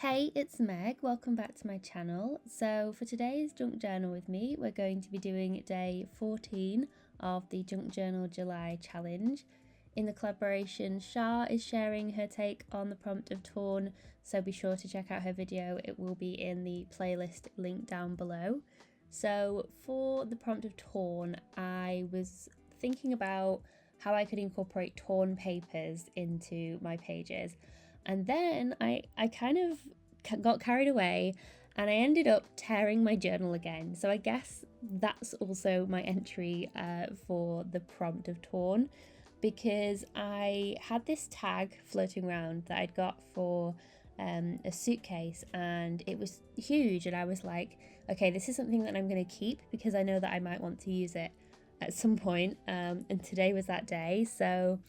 Hey, it's Meg. Welcome back to my channel. So for today's junk journal with me, we're going to be doing day 14 of the Junk Journal July challenge. In the collaboration, Shah is sharing her take on the prompt of torn, so be sure to check out her video. It will be in the playlist link down below. So for the prompt of torn, I was thinking about how I could incorporate torn papers into my pages. And then I kind of got carried away and I ended up tearing my journal again. So I guess that's also my entry for the prompt of torn, because I had this tag floating around that I'd got for a suitcase, and it was huge, and I was like, okay, this is something that I'm going to keep because I know that I might want to use it at some point, and today was that day. So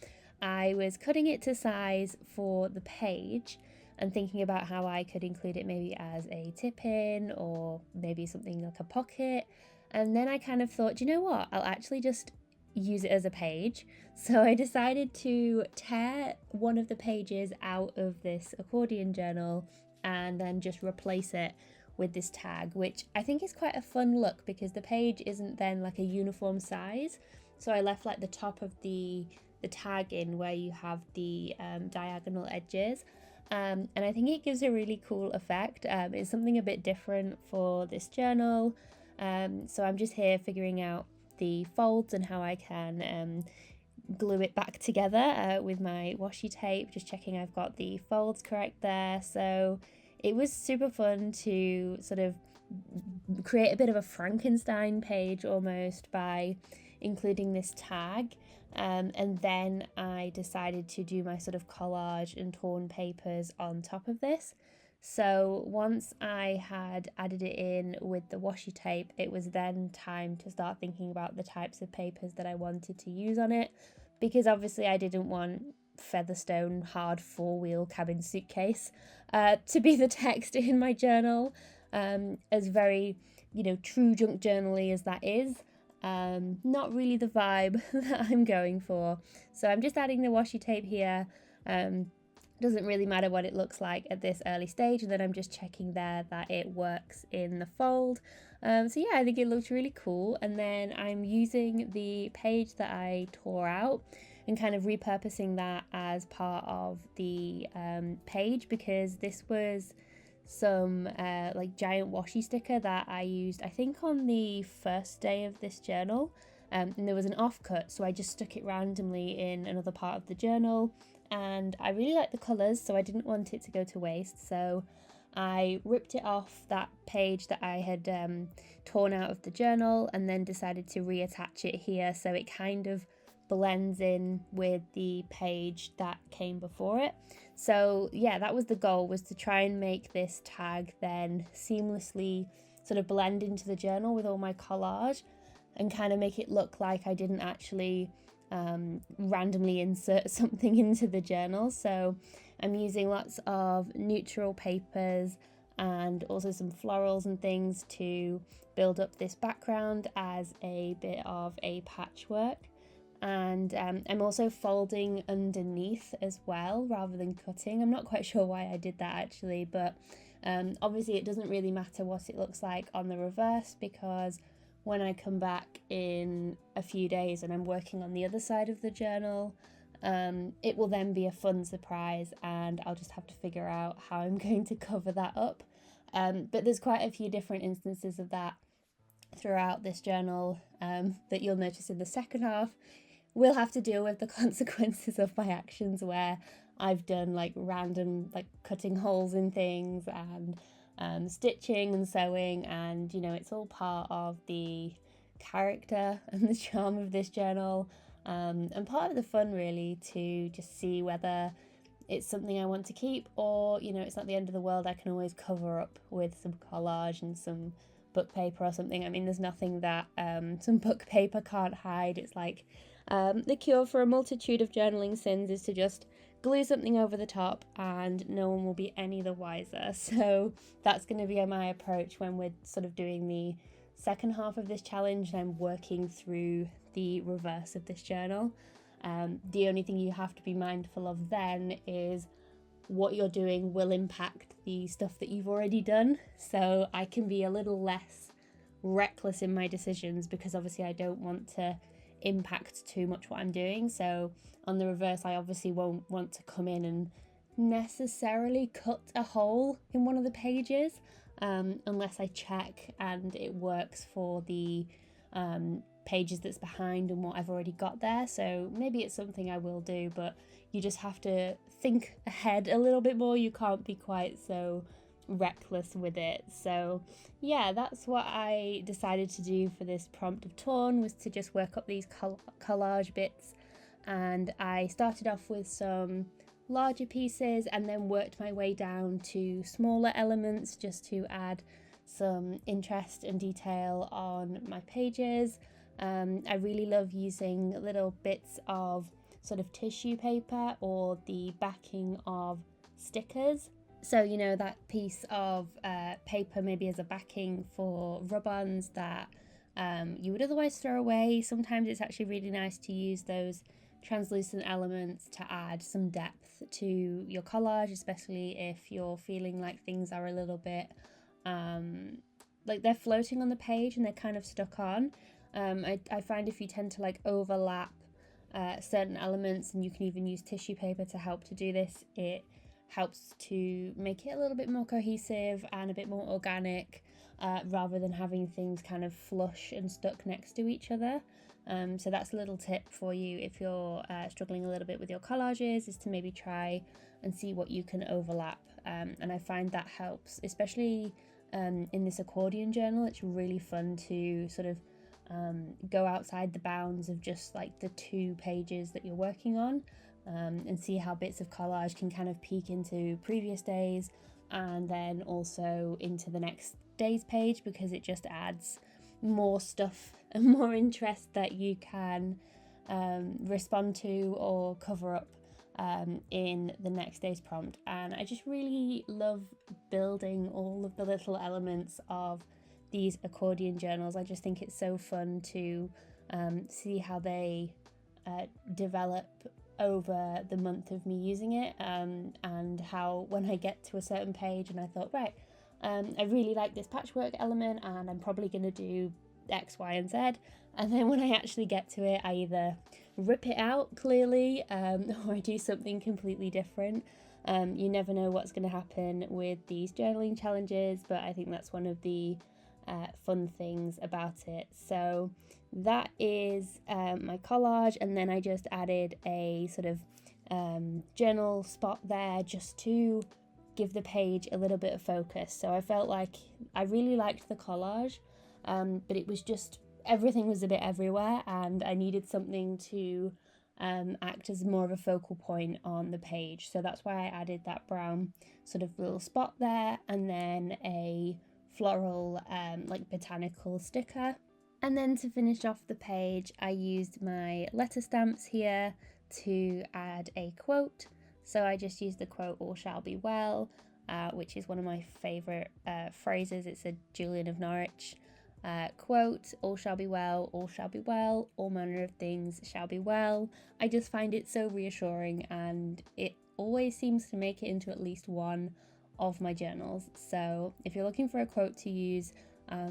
I was cutting it to size for the page and thinking about how I could include it maybe as a tip-in or maybe something like a pocket. And then I kind of thought, you know what, I'll actually just use it as a page. So I decided to tear one of the pages out of this accordion journal and then just replace it with this tag, which I think is quite a fun look because the page isn't then like a uniform size. So I left like the top of the tag in where you have the diagonal edges, and I think it gives a really cool effect. It's something a bit different for this journal, so I'm just here figuring out the folds and how I can glue it back together with my washi tape, just checking I've got the folds correct there. So it was super fun to sort of create a bit of a Frankenstein page almost by including this tag. And then I decided to do my sort of collage and torn papers on top of this. So once I had added it in with the washi tape, it was then time to start thinking about the types of papers that I wanted to use on it, because obviously I didn't want Featherstone hard 4-wheel cabin suitcase to be the text in my journal, as very, true junk journal-y as that is. Not really the vibe that I'm going for. So I'm just adding the washi tape here. Doesn't really matter what it looks like at this early stage, and then I'm just checking there that it works in the fold. So yeah, I think it looks really cool. And then I'm using the page that I tore out and kind of repurposing that as part of the page, because this was some like giant washi sticker that I used, I think, on the first day of this journal, and there was an offcut, so I just stuck it randomly in another part of the journal, and I really like the colours, so I didn't want it to go to waste. So I ripped it off that page that I had torn out of the journal and then decided to reattach it here, so it kind of blends in with the page that came before it. So yeah, that was the goal, was to try and make this tag then seamlessly sort of blend into the journal with all my collage and kind of make it look like I didn't actually randomly insert something into the journal. So I'm using lots of neutral papers and also some florals and things to build up this background as a bit of a patchwork. And I'm also folding underneath as well rather than cutting. I'm not quite sure why I did that actually, but obviously it doesn't really matter what it looks like on the reverse, because when I come back in a few days and I'm working on the other side of the journal, it will then be a fun surprise, and I'll just have to figure out how I'm going to cover that up. But there's quite a few different instances of that throughout this journal that you'll notice in the second half. We'll have to deal with the consequences of my actions, where I've done like random like cutting holes in things and stitching and sewing, and it's all part of the character and the charm of this journal, and part of the fun really, to just see whether it's something I want to keep, or it's not the end of the world. I can always cover up with some collage and some book paper or something. I mean, there's nothing that some book paper can't hide. It's like the cure for a multitude of journaling sins is to just glue something over the top and no one will be any the wiser. So that's going to be my approach when we're sort of doing the second half of this challenge and I'm working through the reverse of this journal. The only thing you have to be mindful of then is what you're doing will impact the stuff that you've already done. So I can be a little less reckless in my decisions, because obviously I don't want to impact too much what I'm doing. So on the reverse, I obviously won't want to come in and necessarily cut a hole in one of the pages, unless I check and it works for the pages that's behind and what I've already got there. So maybe it's something I will do, but you just have to think ahead a little bit more. You can't be quite so reckless with it. So yeah, that's what I decided to do for this prompt of torn, was to just work up these collage bits. And I started off with some larger pieces and then worked my way down to smaller elements, just to add some interest and detail on my pages. I really love using little bits of sort of tissue paper or the backing of stickers. So, you know, that piece of paper maybe as a backing for rub-ons that you would otherwise throw away. Sometimes it's actually really nice to use those translucent elements to add some depth to your collage, especially if you're feeling like things are a little bit like they're floating on the page and they're kind of stuck on. I find if you tend to like overlap certain elements, and you can even use tissue paper to help to do this, it helps to make it a little bit more cohesive and a bit more organic, rather than having things kind of flush and stuck next to each other. So that's a little tip for you if you're struggling a little bit with your collages, is to maybe try and see what you can overlap. And I find that helps, especially in this accordion journal. It's really fun to sort of go outside the bounds of just like the 2 pages that you're working on, and see how bits of collage can kind of peek into previous days and then also into the next day's page, because it just adds more stuff and more interest that you can respond to or cover up in the next day's prompt. And I just really love building all of the little elements of these accordion journals. I just think it's so fun to see how they develop over the month of me using it, and how when I get to a certain page and I thought, right, I really like this patchwork element and I'm probably going to do X, Y, and Z. And then when I actually get to it, I either rip it out clearly, or I do something completely different. You never know what's going to happen with these journaling challenges, but I think that's one of the fun things about it. So that is my collage, and then I just added a sort of journal spot there just to give the page a little bit of focus. So I felt like I really liked the collage, but it was just, everything was a bit everywhere, and I needed something to act as more of a focal point on the page. So that's why I added that brown sort of little spot there, and then a floral like botanical sticker. And then to finish off the page, I used my letter stamps here to add a quote. So I just used the quote, "All shall be well," which is one of my favourite phrases. It's a Julian of Norwich quote, "All shall be well, all shall be well, all manner of things shall be well." I just find it so reassuring, and it always seems to make it into at least one of my journals. So if you're looking for a quote to use,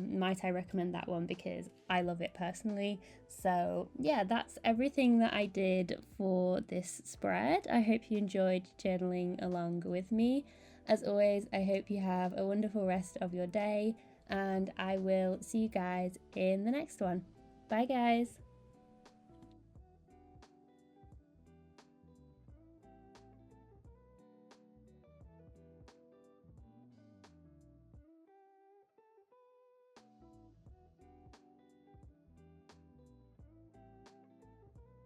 might I recommend that one, because I love it personally. So yeah, that's everything that I did for this spread. I hope you enjoyed journaling along with me. As always, I hope you have a wonderful rest of your day, and I will see you guys in the next one. Bye guys.